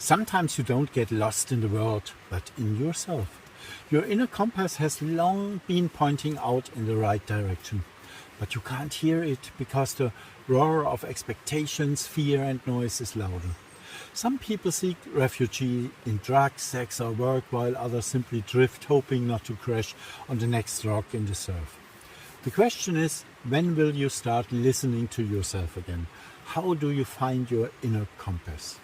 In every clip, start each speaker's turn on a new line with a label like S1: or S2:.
S1: Sometimes you don't get lost in the world, but in yourself. Your inner compass has long been pointing out in the right direction, but you can't hear it because the roar of expectations, fear and noise is louder. Some people seek refuge in drugs, sex or work, while others simply drift, hoping not to crash on the next rock in the surf. The question is, when will you start listening to yourself again? How do you find your inner compass?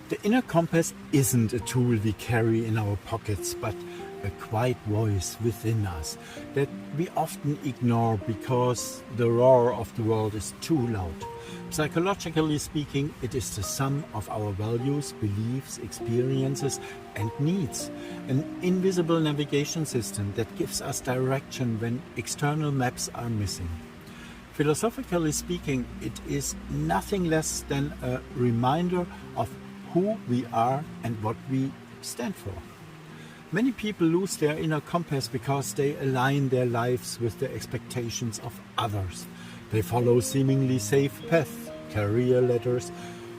S1: The inner compass isn't a tool we carry in our pockets, but a quiet voice within us that we often ignore because the roar of the world is too loud. Psychologically speaking, it is the sum of our values, beliefs, experiences and needs. An invisible navigation system that gives us direction when external maps are missing. Philosophically speaking, it is nothing less than a reminder of who we are and what we stand for. Many people lose their inner compass because they align their lives with the expectations of others. They follow seemingly safe paths, career ladders,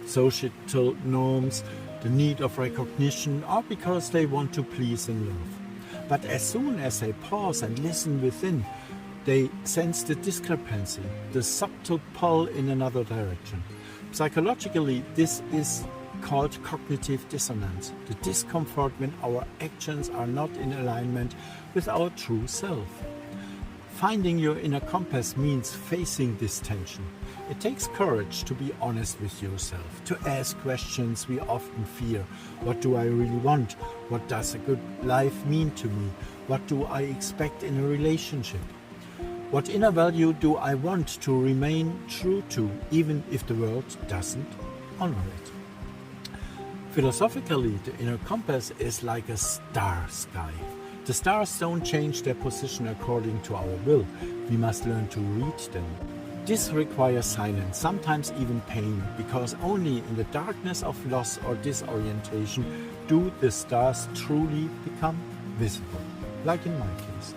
S1: societal norms, the need of recognition, or because they want to please and love. But as soon as they pause and listen within, they sense the discrepancy, the subtle pull in another direction. Psychologically, this is called cognitive dissonance, the discomfort when our actions are not in alignment with our true self. Finding your inner compass means facing this tension. It takes courage to be honest with yourself, to ask questions we often fear. What do I really want? What does a good life mean to me? What do I expect in a relationship? What inner value do I want to remain true to, even if the world doesn't honor it? Philosophically, the inner compass is like a star sky. The stars don't change their position according to our will. We must learn to read them. This requires silence, sometimes even pain, because only in the darkness of loss or disorientation do the stars truly become visible, like in my case.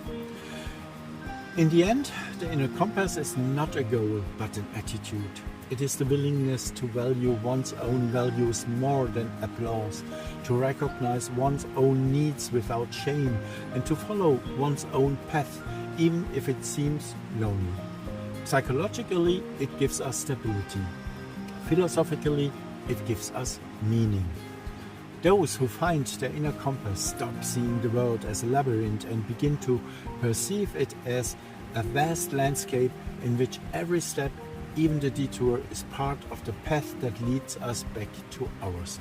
S1: In the end, the inner compass is not a goal, but an attitude. It is the willingness to value one's own values more than applause, to recognize one's own needs without shame, and to follow one's own path, even if it seems lonely. Psychologically, it gives us stability. Philosophically, it gives us meaning. Those who find their inner compass stop seeing the world as a labyrinth and begin to perceive it as a vast landscape in which every step, even the detour, is part of the path that leads us back to ourselves.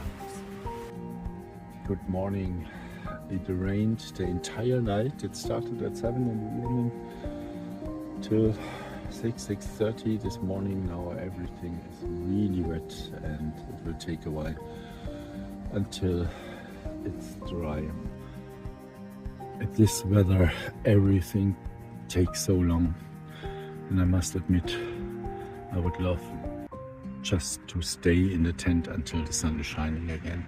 S2: Good morning. It rained the entire night. It started at 7 in the evening till 6:30 this morning. Now everything is really wet and it will take a while until it's dry. At this weather, everything takes so long, and I must admit, I would love just to stay in the tent until the sun is shining again.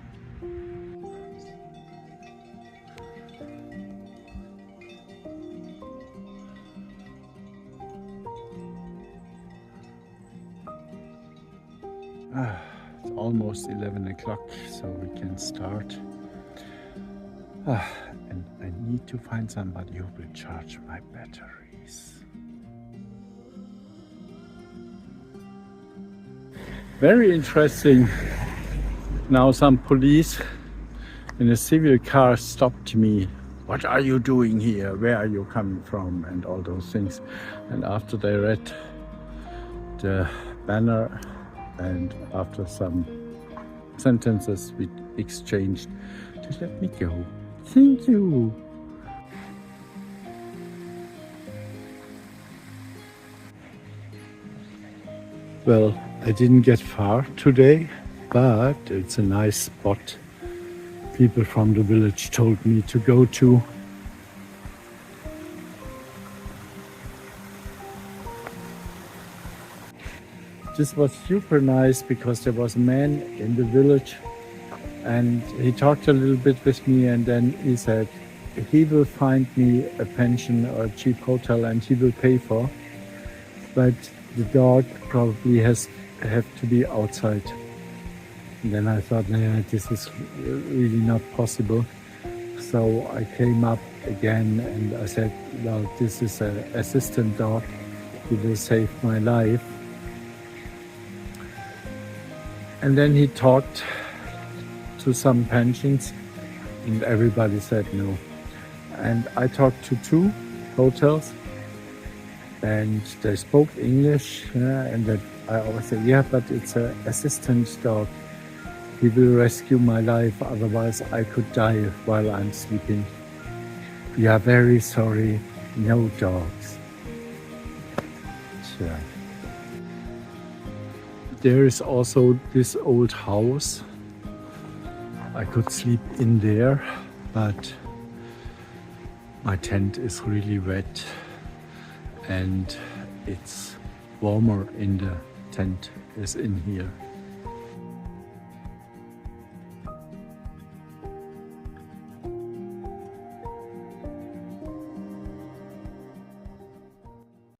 S2: It's almost 11 o'clock, so we can start. And I need to find somebody who will charge my batteries. Very interesting. Now some police in a civil car stopped me. What are you doing here? Where are you coming from? And all those things. And after they read the banner and after some sentences we exchanged, they let me go. Thank you. Well, I didn't get far today, but it's a nice spot. People from the village told me to go to. This was super nice because there was a man in the village And he talked a little bit with me, and then he said he will find me a pension or a cheap hotel and he will pay for, but the dog probably have to be outside. And then I thought, nah, this is really not possible. So I came up again and I said, well, this is an assistant dog. He will save my life. And then he talked to some pensions and everybody said no. And I talked to 2 hotels and they spoke English, and that I always say, yeah, but it's an assistant dog. He will rescue my life, otherwise I could die while I'm sleeping. We are very sorry, no dogs. Sure. There is also this old house. I could sleep in there, but my tent is really wet and it's warmer in the tent as in here.